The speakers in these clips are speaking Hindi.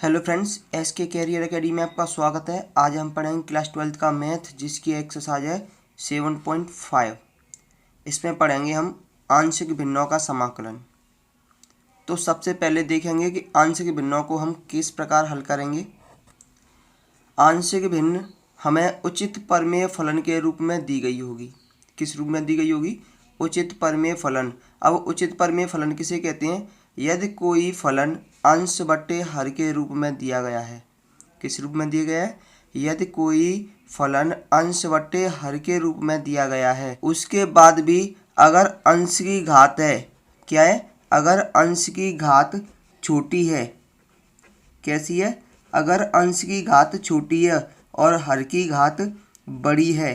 Hello friends, SK career academy में आपका स्वागत है। आज हम पढ़ेंगे क्लास 12 का मैथ, जिसकी एक्सरसाइज है 7.5। इसमें पढ़ेंगे हम आंशिक भिन्नों का समाकलन। तो सबसे पहले देखेंगे कि आंशिक भिन्नों को हम किस प्रकार हल करेंगे। आंशिक भिन्न हमें उचित परिमेय फलन के रूप में दी गई होगी। किस रूप में दी गई होगी? उचित परिमेय फलन। अब उचित परिमेय फलन किसे कहते हैं? यदि कोई फलन अंश बट्टे हर के रूप में दिया गया है। किस रूप में दिया गया है? यदि कोई फलन अंश बट्टे हर के रूप में दिया गया है, उसके बाद भी अगर अंश की घात है, क्या है? अगर अंश की घात छोटी है। कैसी है? अगर अंश की घात छोटी है और हर की घात बड़ी है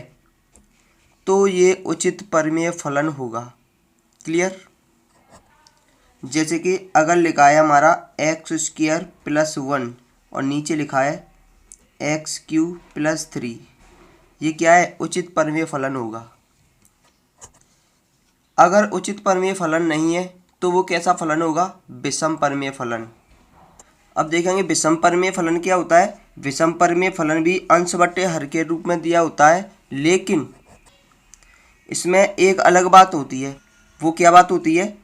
तो ये उचित परिमेय फलन होगा। क्लियर? जैसे कि अगर लिखा है हमारा x² + 1 और नीचे लिखा है x³ + 3, ये क्या है? उचित परिमेय फलन होगा। अगर उचित परिमेय फलन नहीं है तो वो कैसा फलन होगा? विषम परिमेय फलन। अब देखेंगे विषम परिमेय फलन क्या होता है। विषम परिमेय फलन भी अंश बट्टे हर के रूप में दिया होता है, लेकिन इसमें एक अलग बात होती है। वो क्या बात होती है?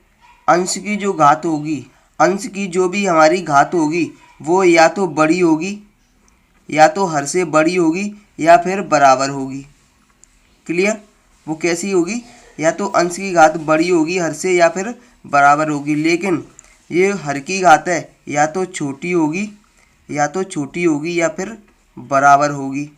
अंश की जो घात होगी, अंश की जो भी हमारी घात होगी, वो या तो बड़ी होगी, या तो हर से बड़ी होगी, या फिर बराबर होगी। क्लियर? वो कैसी होगी? या तो अंश की घात बड़ी होगी हर से, या फिर बराबर होगी। लेकिन ये हर की घात है, या तो छोटी होगी, या फिर बराबर होगी।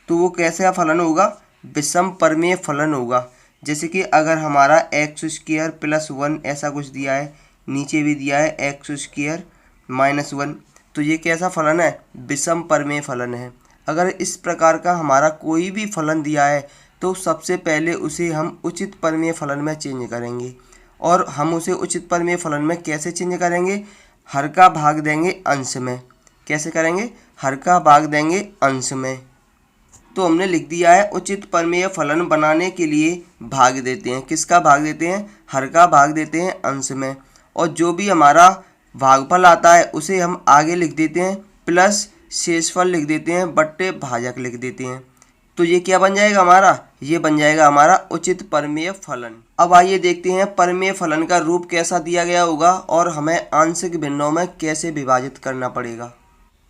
तो वो कैसा फलन होगा? विषम परिमेय फलन होगा। जैसे कि अगर हमारा x² + 1 ऐसा कुछ दिया है, नीचे भी दिया है x² - 1, तो ये कैसा फलन है? विषम परिमेय फलन है। अगर इस प्रकार का हमारा कोई भी फलन दिया है तो सबसे पहले उसे हम उचित परिमेय फलन में चेंज करेंगे। और हम उसे उचित परिमेय फलन में कैसे चेंज करेंगे? हर का भाग देंगे अंश में। कैसे करेंगे? हर का भाग देंगे अंश में। तो हमने लिख दिया है उचित परिमेय फलन बनाने के लिए भाग देते हैं। किसका भाग देते हैं? हर का भाग देते हैं अंश में। और जो भी हमारा भागफल आता है उसे हम आगे लिख देते हैं, प्लस शेषफल लिख देते हैं, बट्टे भाजक लिख देते हैं। तो ये क्या बन जाएगा हमारा? ये बन जाएगा हमारा उचित परिमेय फलन। अब आइए देखते हैं परिमेय फलन का रूप कैसा दिया गया होगा और हमें आंशिक भिन्नों में कैसे विभाजित करना पड़ेगा।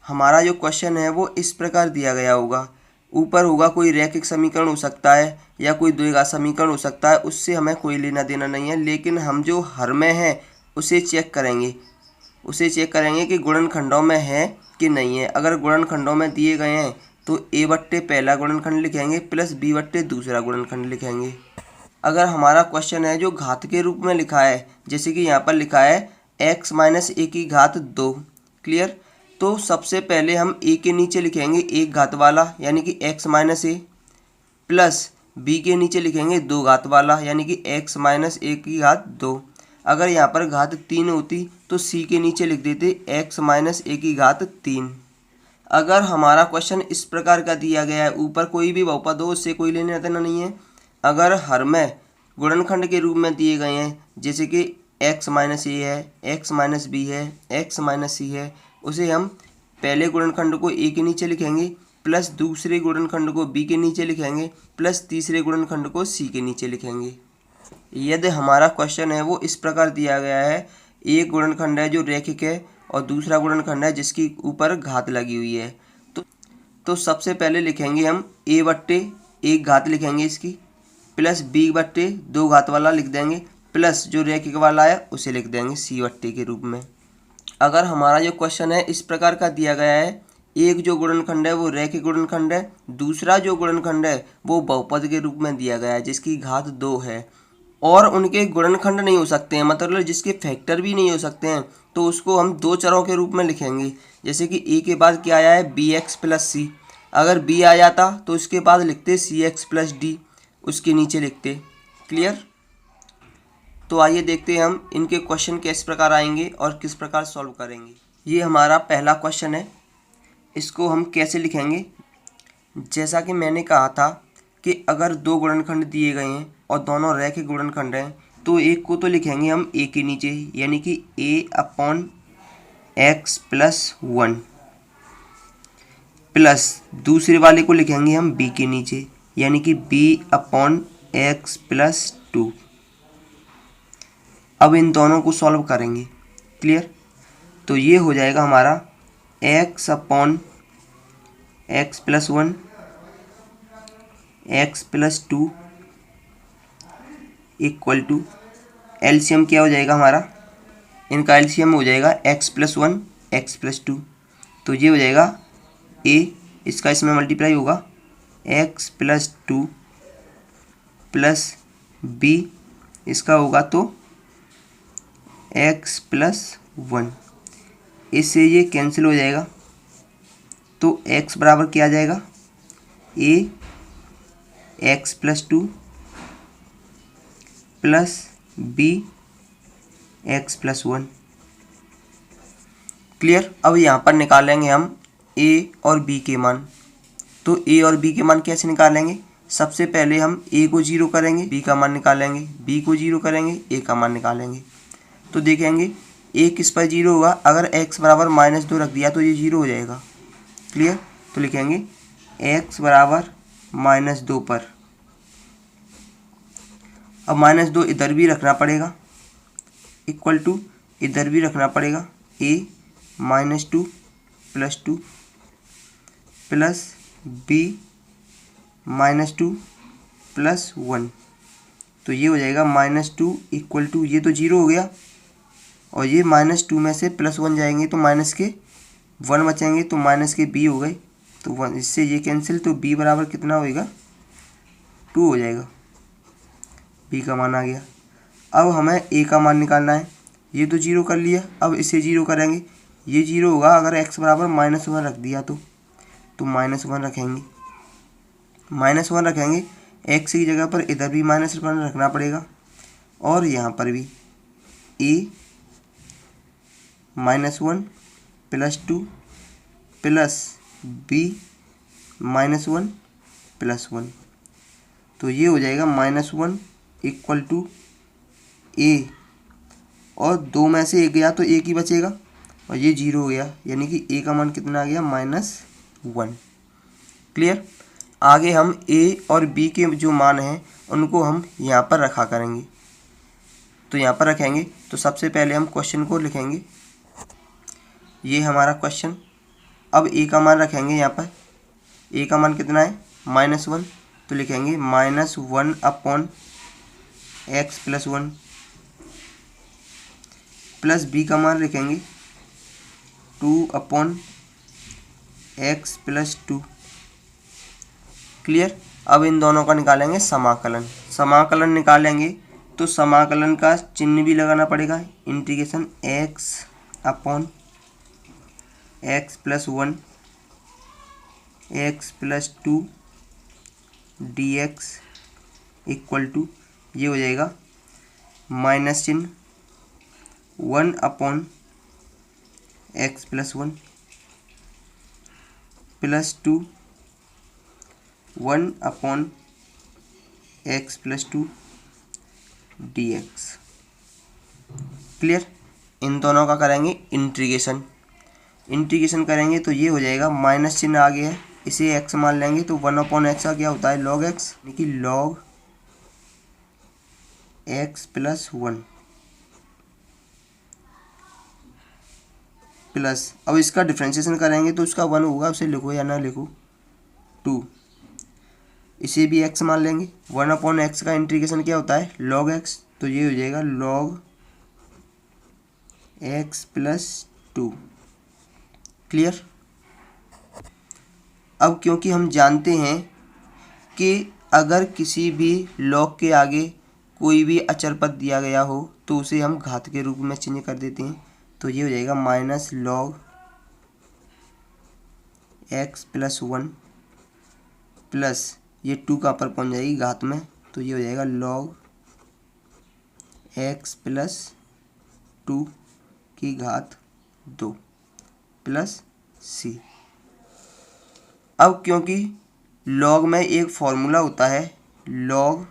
हमारा जो क्वेश्चन है वो इस प्रकार दिया गया होगा। ऊपर होगा कोई रैखिक समीकरण हो सकता है या कोई द्विघात समीकरण हो सकता है, उससे हमें कोई लेना देना नहीं है। लेकिन हम जो हर में है उसे चेक करेंगे कि गुणनखंडों में है कि नहीं है। अगर गुणनखंडों में दिए गए हैं तो a बट्टे पहला गुणनखंड लिखेंगे, प्लस b बट्टे दूसरा गुणनखंड लिखेंगे। अगर हमारा क्वेश्चन है जो घात के रूप में लिखा है, जैसे कि यहाँ पर लिखा है x - a की घात 2। क्लियर? तो सबसे पहले हम a के नीचे लिखेंगे एक घात वाला, यानी कि x - a, प्लस b के नीचे लिखेंगे दो घात वाला, यानी कि x - a की घात 2। अगर यहाँ पर घात 3 होती तो c के नीचे लिख देते x - a की घात 3। अगर हमारा क्वेश्चन इस प्रकार का दिया गया है, ऊपर कोई भी बहुपद हो, उससे कोई लेना देना नहीं है। अगर हर में गुणनखंड के रूप में दिए गए हैं, जैसे कि x - a है, x - b है, x - c है, उसे हम पहले गुणनखंड को a के नीचे लिखेंगे, प्लस दूसरे गुणनखंड को b के नीचे लिखेंगे, प्लस तीसरे गुणनखंड को c के नीचे लिखेंगे। यदि हमारा क्वेश्चन है वो इस प्रकार दिया गया है, एक गुणनखंड है जो रैखिक है और दूसरा गुणनखंड है जिसकी ऊपर घात लगी हुई है, तो सबसे पहले लिखेंगे हम a बट्टे एक घात लिखेंगे इसकी, प्लस b बट्टे दो घात वाला लिख देंगे, प्लस जो रैखिक वाला है उसे लिख देंगे c बट्टे के रूप में। अगर हमारा जो क्वेश्चन है इस प्रकार का दिया गया है, एक जो गुणनखंड है वो रैखिक गुणनखंड है, दूसरा जो गुणनखंड है वो बहुपद के रूप में दिया गया है जिसकी घात 2 है, और उनके गुणनखंड नहीं हो सकते हैं, मतलब जिसके फैक्टर भी नहीं हो सकते हैं, तो उसको हम दो चरों के रूप में लिखेंगे। जैसे कि a के बाद क्या आया है? bx + c। अगर b आ जाता तो उसके बाद लिखते cx + d, उसके नीचे लिखते। क्लियर? तो आइए देखते हैं हम इनके क्वेश्चन किस प्रकार आएंगे और किस प्रकार सॉल्व करेंगे। ये हमारा पहला क्वेश्चन है, इसको हम कैसे लिखेंगे? जैसा कि मैंने कहा था कि अगर दो गुणनखंड दिए गए हैं और दोनों रैखिक गुणनखंड हैं, तो एक को तो लिखेंगे हम a के नीचे, यानी कि a/, एक्स प्लस 1 प्लस दूसरे वाले को लिखेंगे हम b के नीचे, यानी कि b अपॉन एक्स प्लस 2। अब इन दोनों को सॉल्व करेंगे। क्लियर? तो ये हो जाएगा हमारा x upon x plus 1 x plus 2 equal to, LCM क्या हो जाएगा हमारा, इनका एलसीएम हो जाएगा x प्लस 1 एक्स प्लस 2। तो ये हो जाएगा a, इसका इसमें मल्टीप्लाई होगा x प्लस 2 प्लस b, इसका होगा तो x प्लस 1। इससे ये कैंसिल हो जाएगा, तो x बराबर क्या आ जाएगा, a x plus 2 plus b x plus 1। Clear? अब यहाँ पर निकालेंगे हम a और b के मान। तो a और b के मान कैसे निकालेंगे, सबसे पहले हम a को 0 करेंगे, b का मान निकालेंगे, b को 0 करेंगे, a का मान निकालेंगे। तो देखेंगे a किस पर 0 होगा, अगर x बराबर -2 रख दिया तो ये 0 हो जाएगा। क्लियर? तो लिखेंगे x बराबर -2 पर। अब -2 इधर भी रखना पड़ेगा, इक्वल टू इधर भी रखना पड़ेगा, a -2 plus 2 plus b -2 plus 1। तो ये हो जाएगा -2 इक्वल टू, ये तो 0 हो गया और ये -2 में से +1 जाएंगे तो माइनस के 1 बचेंगे, तो माइनस के b हो गए, तो 1, इससे ये कैंसिल, तो b बराबर कितना होएगा, 2 हो जाएगा। b का मान आ गया। अब हमें a का मान निकालना है, ये तो 0 कर लिया, अब इसे 0 करेंगे, ये 0 होगा अगर x बराबर -1 रख दिया तो -1 रखेंगे, -1 रखेंगे, x की जगह पर इधर भी -1 रखना पड़ेगा और यहाँ पर भी a -1 plus 2 plus b -1 plus 1। तो ये हो जाएगा -1 इक्वल टू a, और 2 में से 1 गया तो 1 ही बचेगा और ये 0 हो गया, यानी कि a का मान कितना आ गया, -1। क्लियर? आगे हम a और b के जो मान हैं उनको हम यहाँ पर रखा करेंगे। तो यहाँ पर रखेंगे तो सबसे पहले हम क्वेश्चन को लिखेंगे, ये हमारा क्वेश्चन। अब a का मान रखेंगे, यहाँ पर a का मान कितना है, -1, तो लिखेंगे -1 upon x plus 1 plus b का मान लिखेंगे 2 अपॉन एक्स प्लस 2। क्लियर? अब इन दोनों का निकालेंगे समाकलन। समाकलन निकालेंगे तो समाकलन का चिन्ह भी लगाना पड़ेगा, integration x upon x plus 1 x plus 2 dx equal to, ये हो जाएगा माइनस चिन्ह 1 upon x plus 1 plus 2 1 upon x plus 2 dx। Clear? इन दोनों का करेंगे इंटीग्रेशन। इंटीग्रेशन करेंगे तो ये हो जाएगा, माइनस चिन्ह आ गया है, इसे x मान लेंगे तो 1 अपॉन एक्स का क्या होता है, log x, यानी कि log x प्लस 1 प्लस, अब इसका डिफ्रेंशिएशन करेंगे तो उसका 1 होगा, उसे लिखो या ना लिखो 2, इसे भी x मान लेंगे। 1 अपॉन एक्स का इंटीग्रेशन क्या होता है, log x, तो ये हो जाएगा log x प्लस 2। क्लियर? अब क्योंकि हम जानते हैं कि अगर किसी भी log के आगे कोई भी अचर पद दिया गया हो तो उसे हम घात के रूप में चिन्ह कर देते हैं, तो ये हो जाएगा minus log x plus 1 plus ये 2 का पर पहुंच जाएगी घात में, तो ये हो जाएगा log x प्लस 2 की घात 2 प्लस c। अब क्योंकि log में एक फॉर्मूला होता है log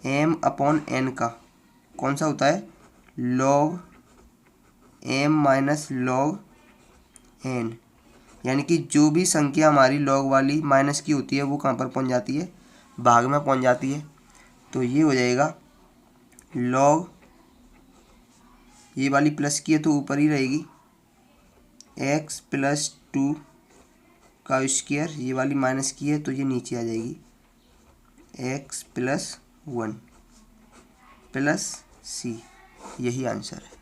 m अपॉन n का, कौन सा होता है, log m minus log n, यानी कि जो भी संख्या हमारी लॉग वाली माइनस की होती है वो कहाँ पर पहुँच जाती है, भाग में पहुँच जाती है। तो ये हो जाएगा लॉग, ये वाली प्लस की है तो ऊपर ही रहेगी, x प्लस 2 का स्क्वायर, ये वाली माइनस की है तो ये नीचे आ जाएगी, x प्लस 1 प्लस c, यही आंसर है।